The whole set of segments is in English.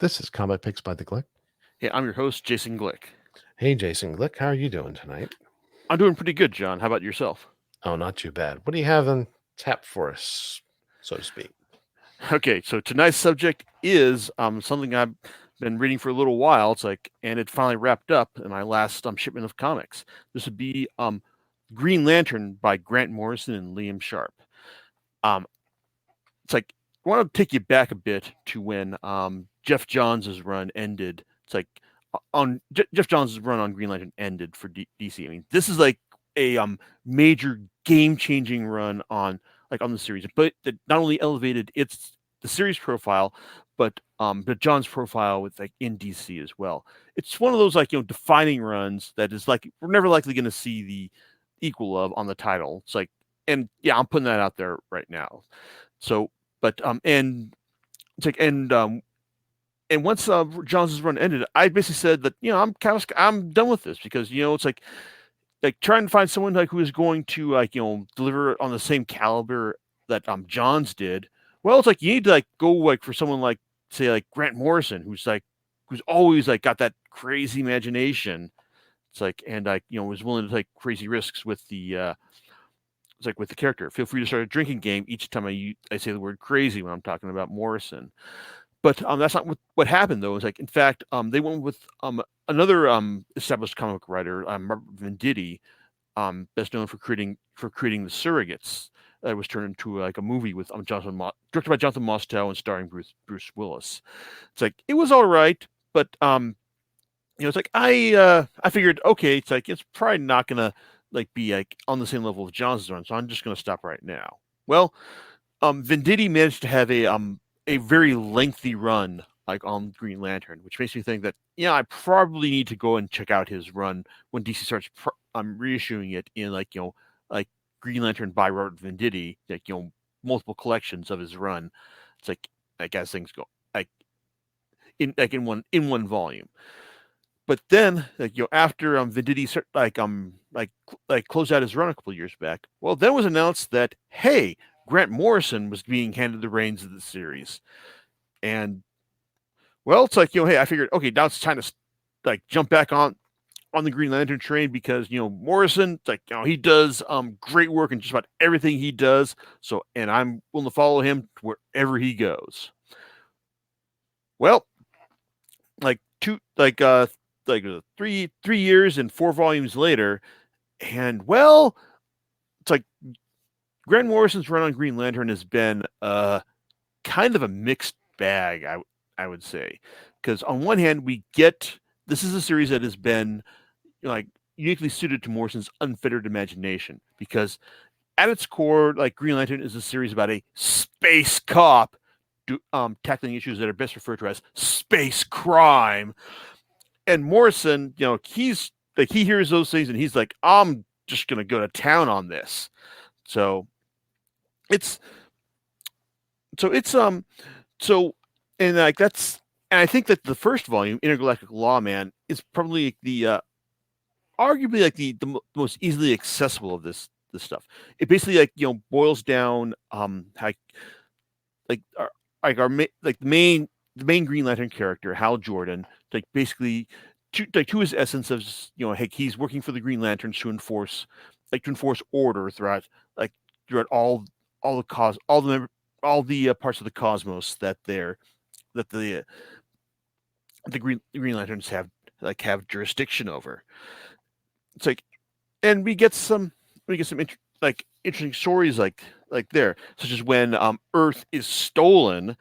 This is Combat Picks by the Glick. Hey, I'm your host, Jason Glick. Hey, Jason Glick, how are you doing tonight? I'm doing pretty good, John. How about yourself? Oh, not too bad. What do you have on tap for us, so to speak? Okay, so tonight's subject is something I've been reading for a little while. And it finally wrapped up in my last shipment of comics. This would be Green Lantern by Grant Morrison and Liam Sharp. Um, it's like I want to take you back a bit to when Jeff Johns' run ended. It's like Jeff Johns' run on Green Lantern ended for DC. I mean, this is like a major game-changing run on the series, but that not only elevated the series profile, but John's profile with in DC as well. It's one of those defining runs that is like we're never likely going to see the equal of on the title. It's like, and yeah, I'm putting that out there right now. So, but and it's like and once Johns' run ended, I basically said that I'm done with this because it's like trying to find someone who is going to deliver on the same caliber that Johns did. Well, it's like you need to go for someone say Grant Morrison, who's always got that crazy imagination. It's like and was willing to take crazy risks with the with the character. Feel free to start a drinking game each time I say the word crazy when I'm talking about Morrison. But that's not what happened though. It's in fact, they went with another established comic book writer, Mark Venditti, best known for creating the Surrogates. That was turned into a movie with directed by Jonathan Mostow and starring Bruce Willis. It's it was all right, but it's I figured okay, it's probably not gonna be on the same level of Johnson's run, so I'm just gonna stop right now. Well, Venditti managed to have a very lengthy run on Green Lantern, which makes me think that I probably need to go and check out his run when DC starts reissuing it in Green Lantern by Robert Venditti, multiple collections of his run. It's as things go in one volume. But then after Venditti closed out his run a couple of years back, well then it was announced that hey, Grant Morrison was being handed the reins of the series. And well, it's hey, I figured okay, now it's time to jump back on the Green Lantern train because Morrison, he does great work in just about everything he does. So and I'm willing to follow him wherever he goes. Well, three years and 4 volumes later, and well, it's Grant Morrison's run on Green Lantern has been kind of a mixed bag, I would say, because on one hand this is a series that has been uniquely suited to Morrison's unfettered imagination because at its core, Green Lantern is a series about a space cop tackling issues that are best referred to as space crime. And Morrison, he's he hears those things and he's like, I'm just gonna go to town on this. So it's and that's and I think that the first volume, Intergalactic Lawman, is probably the arguably the most easily accessible of this stuff. It basically boils down how the main Green Lantern character, Hal Jordan, basically to his essence of he's working for the Green Lanterns to enforce order throughout all the parts of the cosmos that the Green Lanterns have jurisdiction over. It's and we get some interesting stories there, such as when Earth is stolen.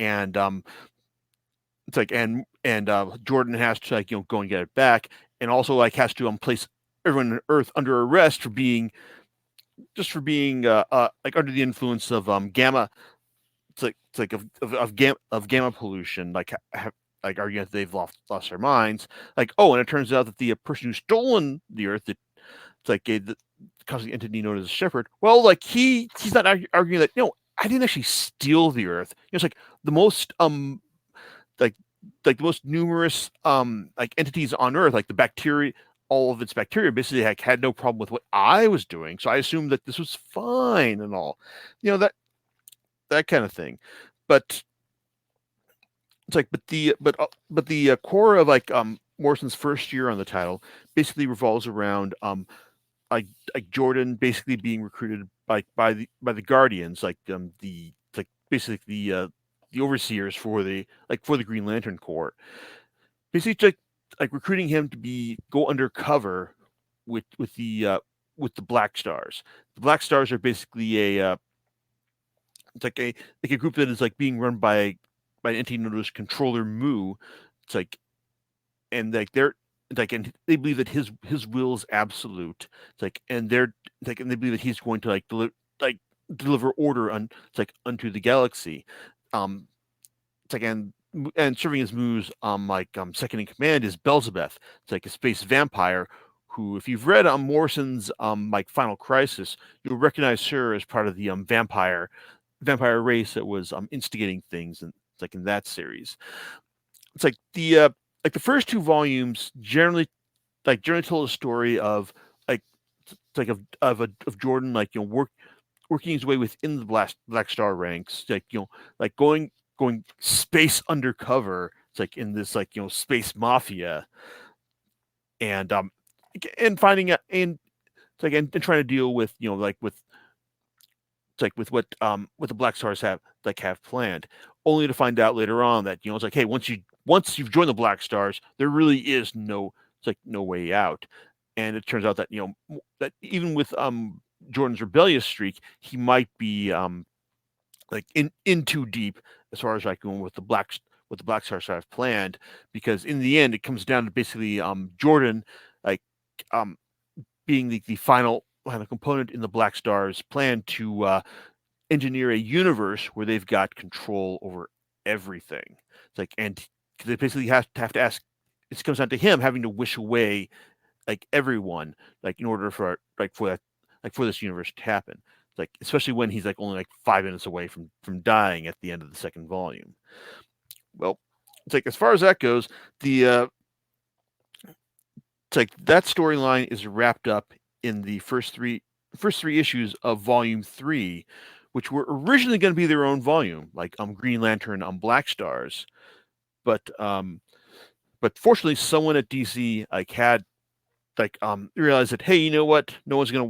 And Jordan has to go and get it back, and also has to place everyone on Earth under arrest for being under the influence of gamma. Of gamma pollution, arguing that they've lost their minds. And it turns out that the person who's stolen the Earth, the cosmic entity known as a Shepherd. Well, he's not arguing that I didn't actually steal the Earth. It's the most the most numerous entities on Earth, the bacteria, all of its bacteria basically had no problem with what I was doing. So I assumed that this was fine and all, that kind of thing. But it's like but the core of like Morrison's first year on the title basically revolves around like Jordan basically being recruited by the Guardians, like the like basically the overseers for the Green Lantern Corps, basically like recruiting him to be go undercover with with the Black Stars. The Black Stars are basically a it's like a group that is like being run by an entity known as Controller Mu. It's like and like they're like and they believe that his will is absolute. It's like and they're like and they believe that he's going to like deliver order on it's like unto the galaxy. Um, it's like and serving as Mu's second in command is Belzebeth. It's like a space vampire who, if you've read Morrison's like Final Crisis, you'll recognize her as part of the vampire race that was instigating things and like in that series. It's like the first two volumes generally tell a story of like of Jordan like working his way within the Black Star ranks, like like going space undercover. It's like in this like space mafia and finding out and it's like and trying to deal with like with it's like with what the Black Stars have planned, only to find out later on that it's like hey once you've joined the Black Stars, there really is no way out, and it turns out that that even with Jordan's rebellious streak, he might be like in too deep as far as like going with what the Black Stars have planned, because in the end it comes down to basically Jordan like um being the final kind of component in the Black Stars plan to engineer a universe where they've got control over everything. It's like, and they basically have to ask. It comes down to him having to wish away like everyone, like in order for for this universe to happen. Like especially when he's like only like 5 minutes away from dying at the end of the second volume. Well, it's like as far as that goes, the it's like that storyline is wrapped up in the first three issues of volume 3, which were originally going to be their own volume, like Green Lantern Black Stars, but fortunately someone at DC like had like realized that hey, you know what, no one's really going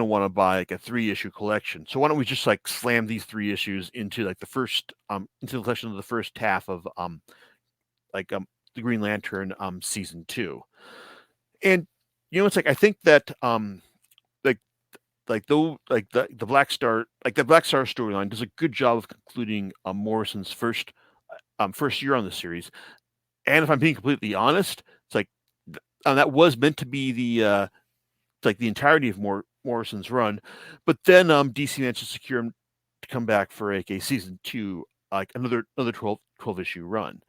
to want to buy like a 3 issue collection, so why don't we just like slam these 3 issues into like the first into the collection of the first half of like the Green Lantern season 2. And it's like I think that like the Black Star the Black Star storyline does a good job of concluding Morrison's first year on the series. And if I'm being completely honest, it's like that was meant to be the entirety of Morrison's run, but then DC managed to secure him to come back for a season 2, like another 12 issue run.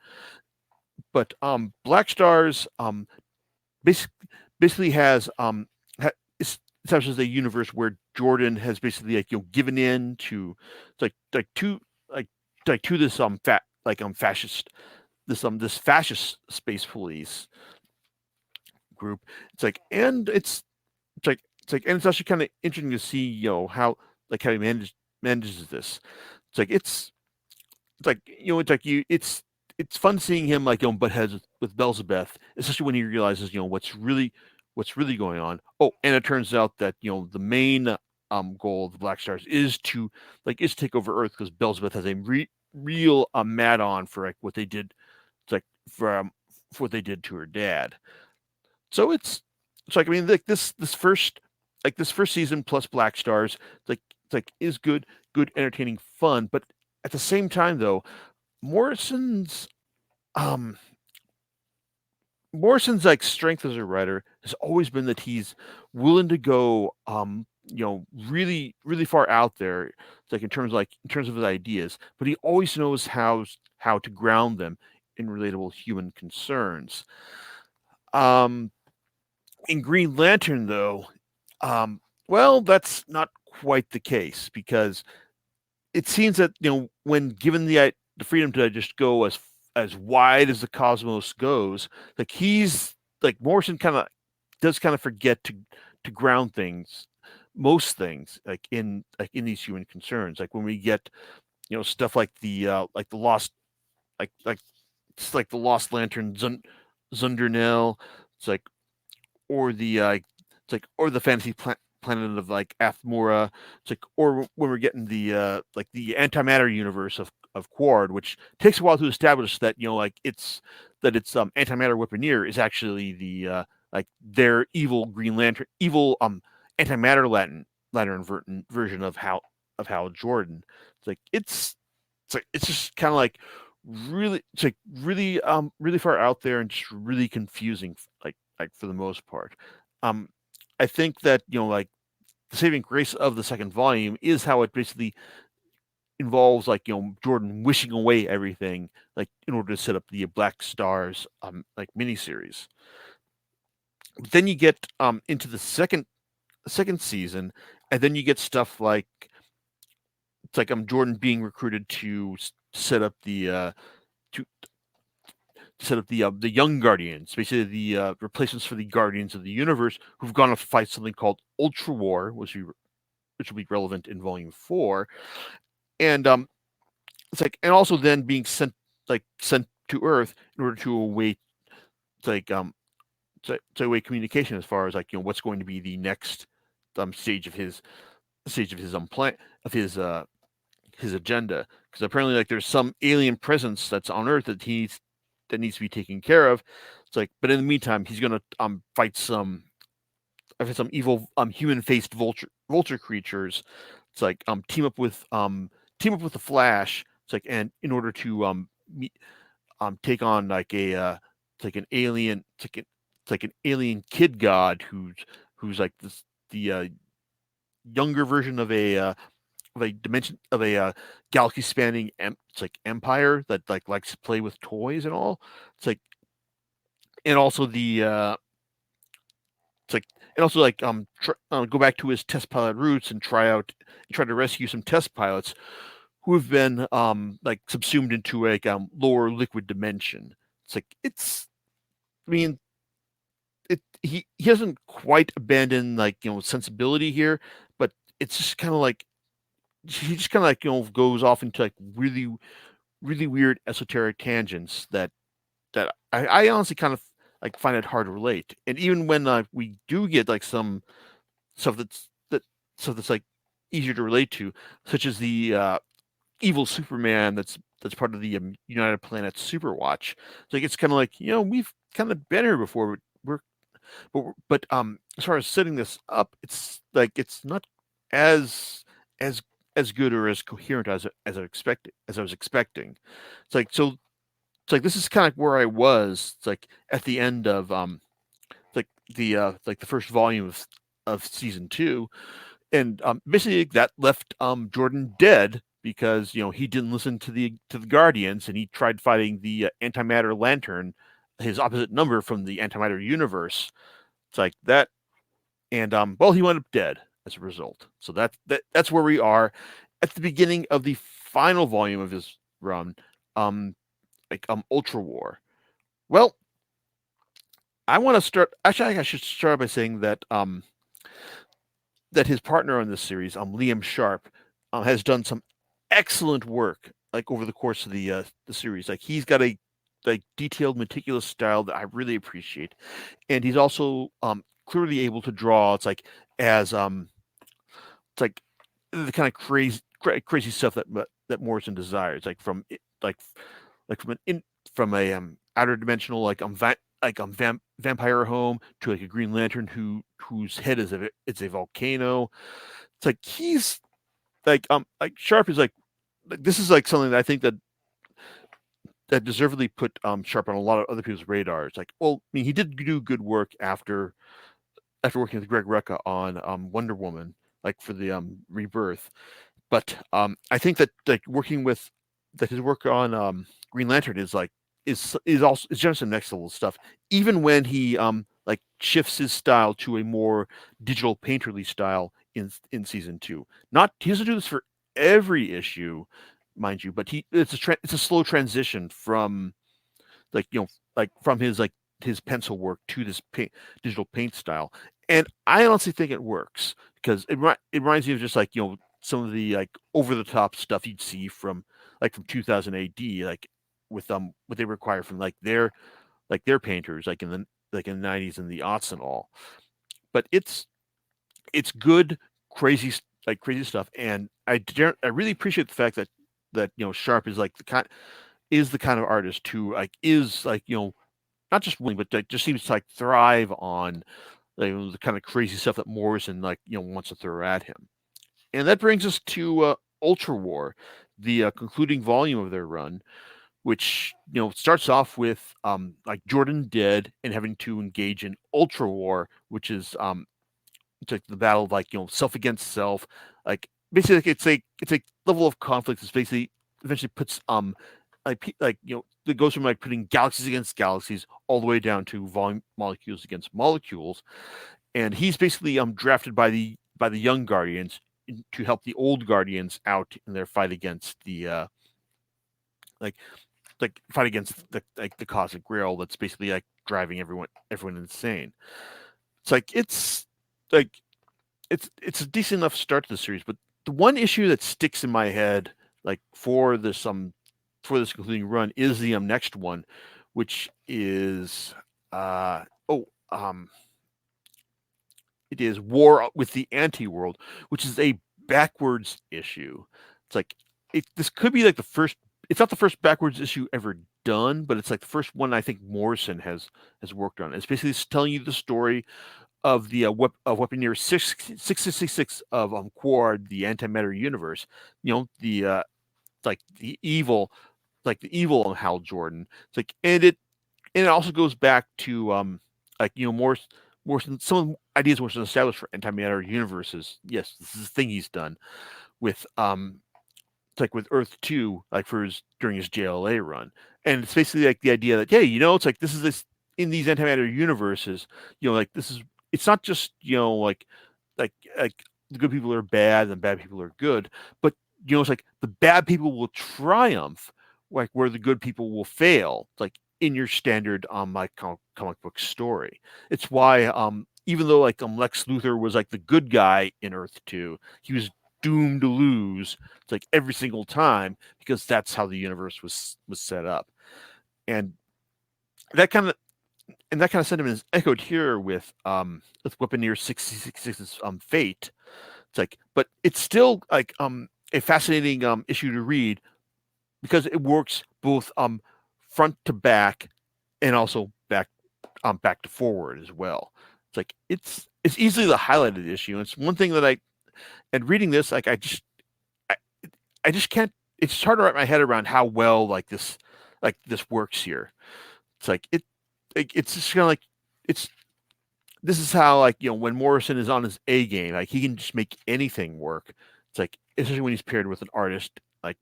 But Black Stars basically has establishes a universe where Jordan has basically like given in to to this fascist this fascist space police group. It's like and and it's actually kind of interesting to see how he manages this. It's like it's like it's fun seeing him like butt heads with Belzebeth, especially when he realizes what's really going on. Oh, and it turns out that the main goal of the Black Stars is to take over Earth, because Belzebeth has a real mad on for like what they did, it's like for what they did to her dad. So it's like I mean like this first season plus Black Stars is good entertaining fun, but at the same time though Morrison's um Morrison's like strength as a writer has always been that he's willing to go really far out there, like in terms of his ideas, but he always knows how to ground them in relatable human concerns. Um in Green Lantern though, well, that's not quite the case, because it seems that when given the freedom to just go as wide as the cosmos goes, like Morrison kind of forget to ground things, most things, like in these human concerns. Like when we get stuff like the lost like it's like the Lost Lantern Zundernell. It's like or the or the planet of like Athmora. It's like or when we're getting the antimatter universe of Quard, which takes a while to establish that it's antimatter weaponeer is actually like their evil Green Lantern, evil antimatter lantern version of Hal Jordan. It's just kind of like really far out there and just really confusing, like for the most part. um I think that like the saving grace of the second volume is how it basically involves like Jordan wishing away everything like in order to set up the Black Stars like miniseries. But then you get into the second season, and then you get stuff like it's like Jordan being recruited to set up to set up the Young Guardians, basically the replacements for the Guardians of the Universe, who've gone to fight something called Ultra War, which will be relevant in Volume 4, and it's like, and also then being sent to Earth in order to await like to await communication as far as like what's going to be the next stage of his plan of his agenda, because apparently like there's some alien presence that's on Earth that needs to be taken care of. It's like, but in the meantime, he's gonna fight some evil human faced vulture creatures. It's like team up with the Flash. It's like, and in order to meet, take on like it's like an alien it's like an alien kid god who's like the younger version of a dimension of a galaxy spanning it's like empire that like likes to play with toys and all. It's like, and also the it's like and also like go back to his test pilot roots and try to rescue some test pilots who have been like subsumed into a lower liquid dimension. It's like it's I mean he hasn't quite abandoned like sensibility here, but it's just kind of like he just kind of like goes off into like really weird esoteric tangents that I honestly kind of like find it hard to relate. And even when we do get like some stuff stuff that's like easier to relate to, such as the evil Superman that's part of the United Planets Superwatch. It's like it's kind of like we've kind of been here before. But as far as setting this up, it's like it's not as as as good or as coherent as I was expecting. It's like so it's like this is kind of where I was. It's like at the end of like the first volume of season 2, and basically that left Jordan dead because he didn't listen to the Guardians, and he tried fighting the antimatter lantern, his opposite number from the antimatter universe. It's like that, and well, he wound up dead as a result. So that's where we are at the beginning of the final volume of his run, Ultra War. Well, I want to start. Actually, I should start by saying that that his partner on this series, Liam Sharp, has done some excellent work like over the course of the series. Like he's got a like detailed, meticulous style that I really appreciate, and he's also clearly able to draw. As it's like the kind of crazy stuff that Morrison desires, like from an from a outer dimensional vampire home to like a Green Lantern whose head it's a volcano. It's like he's like Sharp is like this is like something that I think that deservedly put Sharp on a lot of other people's radars. Like, well, I mean, he did do good work after working with Greg Rucka on Wonder Woman, like for the Rebirth. But I think that like working with that his work on Green Lantern is just some next level stuff. Even when he like shifts his style to a more digital painterly style in season 2. Not he doesn't do this for every issue, mind you, but it's a slow transition from like like from his pencil work to this digital paint style. And I honestly think it works because it reminds me of just like some of the like over the top stuff you'd see from 2000 AD, like with what they require from like their painters, like in the 90s and the aughts and all. But it's good, crazy stuff, and I really appreciate the fact that Sharp is like the kind of artist who like is like not just willing, but like, just seems to like thrive on like the kind of crazy stuff that Morrison like wants to throw at him. And that brings us to Ultra War, the concluding volume of their run, which starts off with like Jordan dead and having to engage in Ultra War, which is it's like the battle of like self against self, like basically like it's a level of conflict that's basically eventually puts like it goes from like putting galaxies against galaxies all the way down to volume molecules against molecules, and he's basically drafted by the young Guardians to help the old Guardians out in their fight against the like fight against the Cosmic Grail that's basically like driving everyone insane. It's like it's a decent enough start to the series, but the one issue that sticks in my head like for this concluding run is the next one, which is oh it is War with the Anti-World, which is a backwards issue. It's like this could be like the first. It's not the first backwards issue ever done, but it's like the first one I think Morrison has worked on. It's basically telling you the story of the of Weaponeer 666 of Quard, the antimatter universe. The like the evil, Hal Jordan. It's like and it also goes back to more some ideas Morrison established for antimatter universes. Yes, this is a thing he's done with it's like with Earth 2, like during his JLA run. And it's basically like the idea that, hey, it's like this in these antimatter universes, like it's not just, like the good people are bad and bad people are good, but it's like the bad people will triumph, like where the good people will fail, like in your standard like comic book story. It's why even though like Lex Luthor was like the good guy in Earth 2, he was doomed to lose. It's like every single time because that's how the universe was set up, and that kind of sentiment is echoed here with Weaponeer 666's fate. It's like, but it's still like a fascinating issue to read because it works both front to back and also back to forward as well. It's like it's easily the highlighted issue. It's one thing that and reading this, like I just can't. It's hard to wrap my head around how well this works here. It's like it's just kind of like it's. This is how when Morrison is on his A game, like he can just make anything work. It's like especially when he's paired with an artist like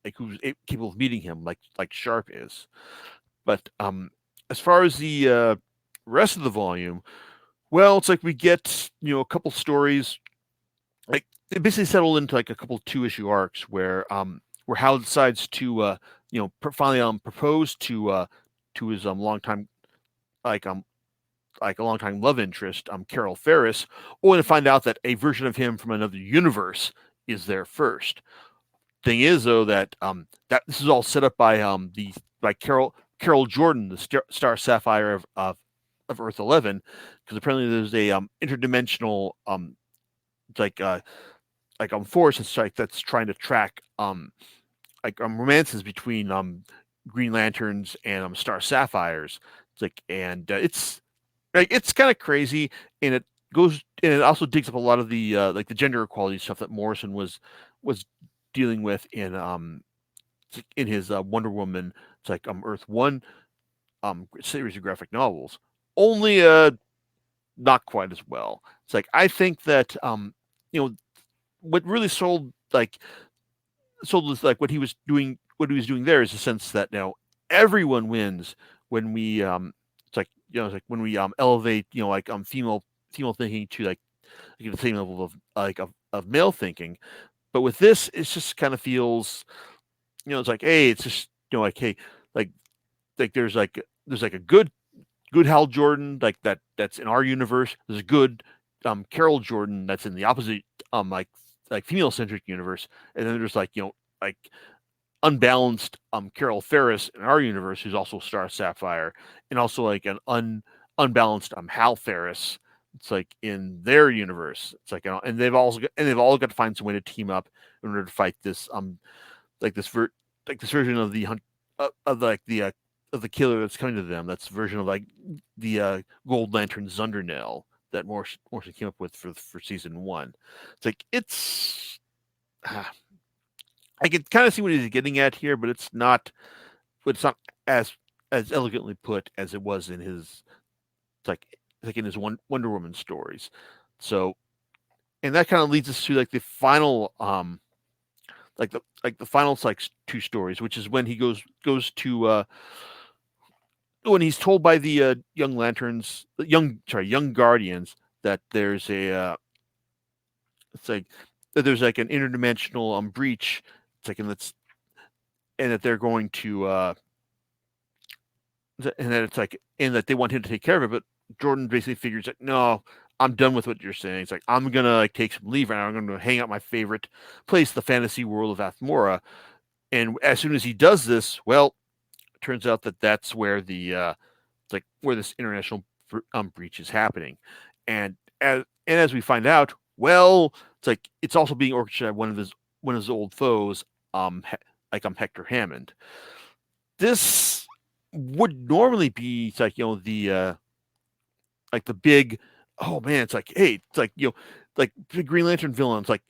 like who's capable of meeting him, like Sharp is. But as far as the rest of the volume, well, it's like we get a couple stories. Like it basically settled into like a couple 2-issue arcs where Hal decides to finally propose to his longtime like a longtime love interest, Carol Ferris, only to find out that a version of him from another universe is there first. Thing is though that that this is all set up by Carol Jordan, the Star Sapphire of Earth 11, because apparently there's a interdimensional force that's trying to track romances between Green Lanterns and Star Sapphires. It's like it's kind of crazy, and it also digs up a lot of the the gender equality stuff that Morrison was dealing with in his Wonder Woman. It's like Earth 1 series of graphic novels. Only not quite as well. It's like I think that what really sold this, like what he was doing there is the sense that now everyone wins when we it's like when we elevate female thinking to the same level of male thinking. But with this, it just kind of feels it's like, hey, it's just like, hey, like there's a good Hal Jordan that's in our universe. There's a good Carol Jordan that's in the opposite like female centric universe, and then there's like like unbalanced Carol Ferris in our universe, who's also Star Sapphire, and also like an unbalanced Hal Ferris. It's like in their universe. It's like, and they've all got to find some way to team up in order to fight this like this like this version of the hunt of like the of the killer that's coming to them. That's the version of like the Gold Lantern Zundernell that Morrison came up with for season 1. It's like I can kind of see what he's getting at here, but it's not as elegantly put as it was in his like in his Wonder Woman stories. So, and that kind of leads us to like the final the final like 2 stories, which is when he goes to when he's told by the young Guardians that there's a it's like that there's like an interdimensional breach. It's like and that they're going to and that it's like and that they want him to take care of it, but Jordan basically figures that no, I'm done with what you're saying. It's like I'm gonna like take some leave and I'm gonna hang out my favorite place, the fantasy world of Athmora. And as soon as he does this, well, it turns out that that's where the it's like where this international breach is happening. And as we find out, well, it's like it's also being orchestrated by one of his old foes, Hector Hammond. This would normally be it's like the big, oh man, it's like hey, it's like like big Green Lantern villains like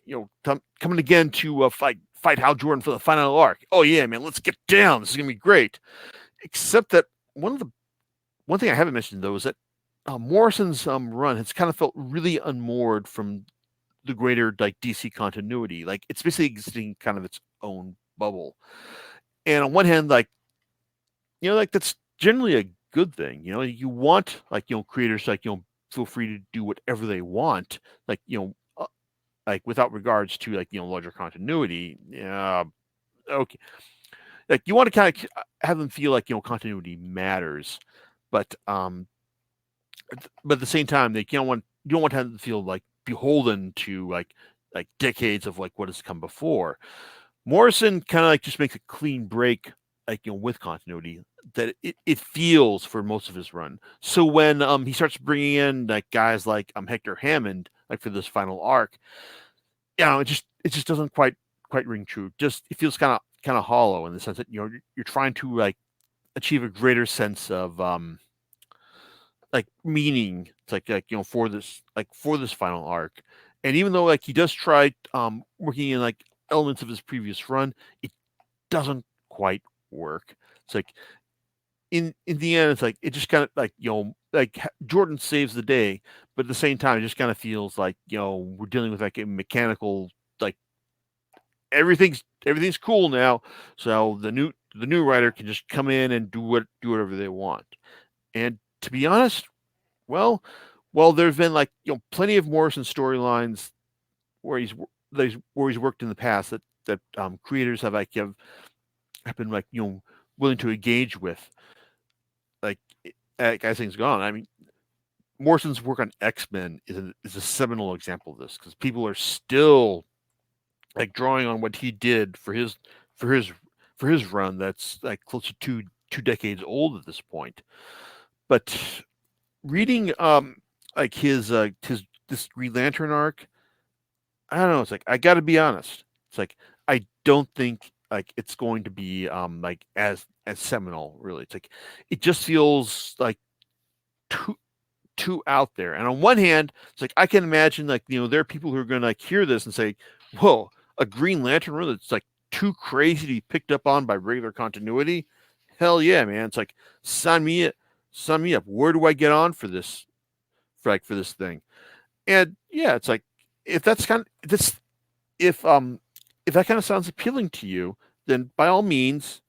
coming again to fight Hal Jordan for the final arc. Oh yeah, man, let's get down. This is gonna be great. Except that one thing I haven't mentioned though is that Morrison's run has kind of felt really unmoored from the greater like DC continuity. Like it's basically existing kind of its own bubble. And on one hand, like like that's generally a good thing. You want like creators like feel free to do whatever they want, like like without regards to like larger continuity. Yeah, okay. Like you want to kind of have them feel like continuity matters, but at the same time, they you don't want to have them feel like beholden to like decades of like what has come before. Morrison kind of like just makes a clean break, like with continuity that it feels for most of his run. So when he starts bringing in like guys like Hector Hammond like for this final arc, it just doesn't quite ring true. Just it feels kind of hollow in the sense that you're trying to like achieve a greater sense of like meaning. It's like for this final arc, and even though like he does try working in like elements of his previous run, it doesn't quite work. It's like in the end, it's like it just kind of like like Jordan saves the day, but at the same time, it just kind of feels like we're dealing with like a mechanical like everything's cool now, so the new writer can just come in and do whatever they want. And to be honest, well, there's been like plenty of Morrison storylines where where he's worked in the past that creators have been like willing to engage with like as things go on. I mean, Morrison's work on X-Men is a seminal example of this because people are still like drawing on what he did for his for his run that's like close to two decades old at this point. But reading like his this Green Lantern arc, I don't know, it's like I got to be honest. It's like I don't think like it's going to be like as seminal really. It's like it just feels like too out there. And on one hand, it's like I can imagine like there are people who are going to like hear this and say, "Whoa, a Green Lantern run that's like too crazy to be picked up on by regular continuity." Hell yeah, man! It's like sign me up. Where do I get on for this? For this thing? And yeah, it's like if that's kind of this if that kind of sounds appealing to you, then by all means,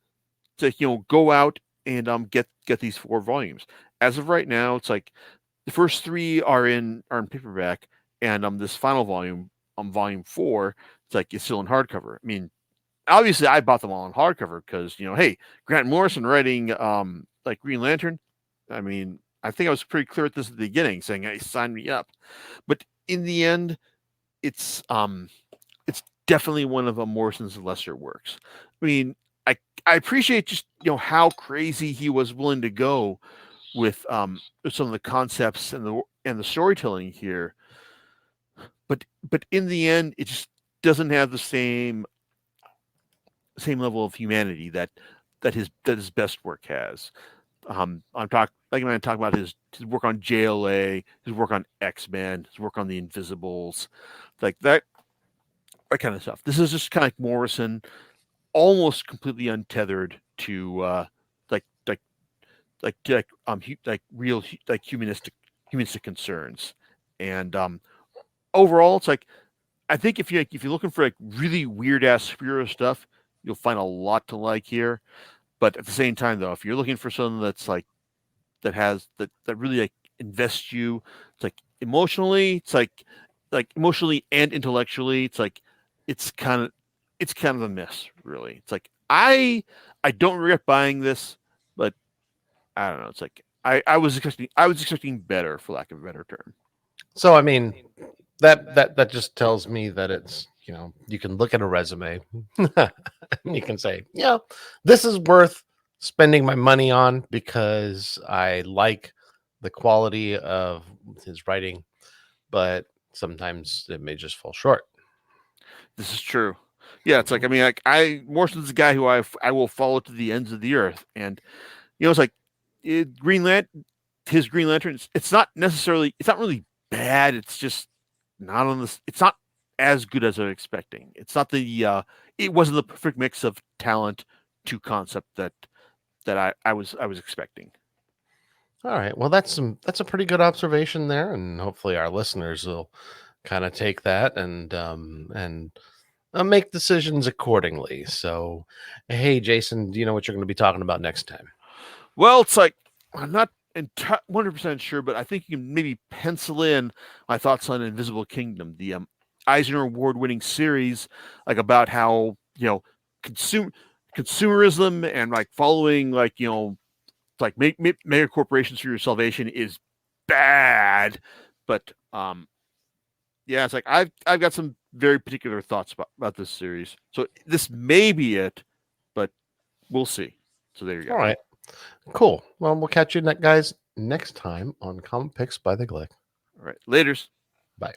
to go out and get these 4 volumes. As of right now, it's like the first 3 are in paperback, and this final volume, volume 4, it's still in hardcover. I mean, obviously, I bought them all in hardcover because hey, Grant Morrison writing like Green Lantern. I mean, I think I was pretty clear at this at the beginning, saying, "Hey, sign me up." But in the end, it's definitely one of Morrison's lesser works. I mean, I appreciate just how crazy he was willing to go with some of the concepts and the storytelling here, but in the end, it just doesn't have the same level of humanity that his best work has. I'm talking about his work on JLA, his work on X-Men, his work on the Invisibles, like that kind of stuff. This is just kind of like Morrison, almost completely untethered to like like like real like humanistic concerns, and overall, it's like I think if you're looking for like really weird ass superhero stuff, you'll find a lot to like here. But at the same time, though, if you're looking for something that's like that really like invests you, it's like emotionally, it's like emotionally and intellectually, it's kind of a miss, really. It's like I don't regret buying this, but I don't know. It's like I was expecting better, for lack of a better term. So I mean, that just tells me that it's, you can look at a resume and you can say, yeah, this is worth spending my money on because I like the quality of his writing, but sometimes it may just fall short. This is true. Yeah, it's like I mean, like Morrison's a guy who I will follow to the ends of the earth, and it's like Green Lantern, his Green Lantern. It's not really bad. It's just not on this. It's not as good as I'm expecting. It's not it wasn't the perfect mix of talent to concept that I was expecting. All right. Well, that's a pretty good observation there, and hopefully our listeners will kind of take that and make decisions accordingly. So, hey, Jason, do you know what you're going to be talking about next time? Well, it's like I'm not 100% sure, but I think you can maybe pencil in my thoughts on Invisible Kingdom, the Eisner Award-winning series, like about how consumer consumerism and like following like like make mega corporations for your salvation is bad, but yeah, it's like I've got some very particular thoughts about this series. So this may be it, but we'll see. So there you All go. right. Cool. Well, we'll catch you guys next time on Comic Picks by the Glick. All right, laters. Bye.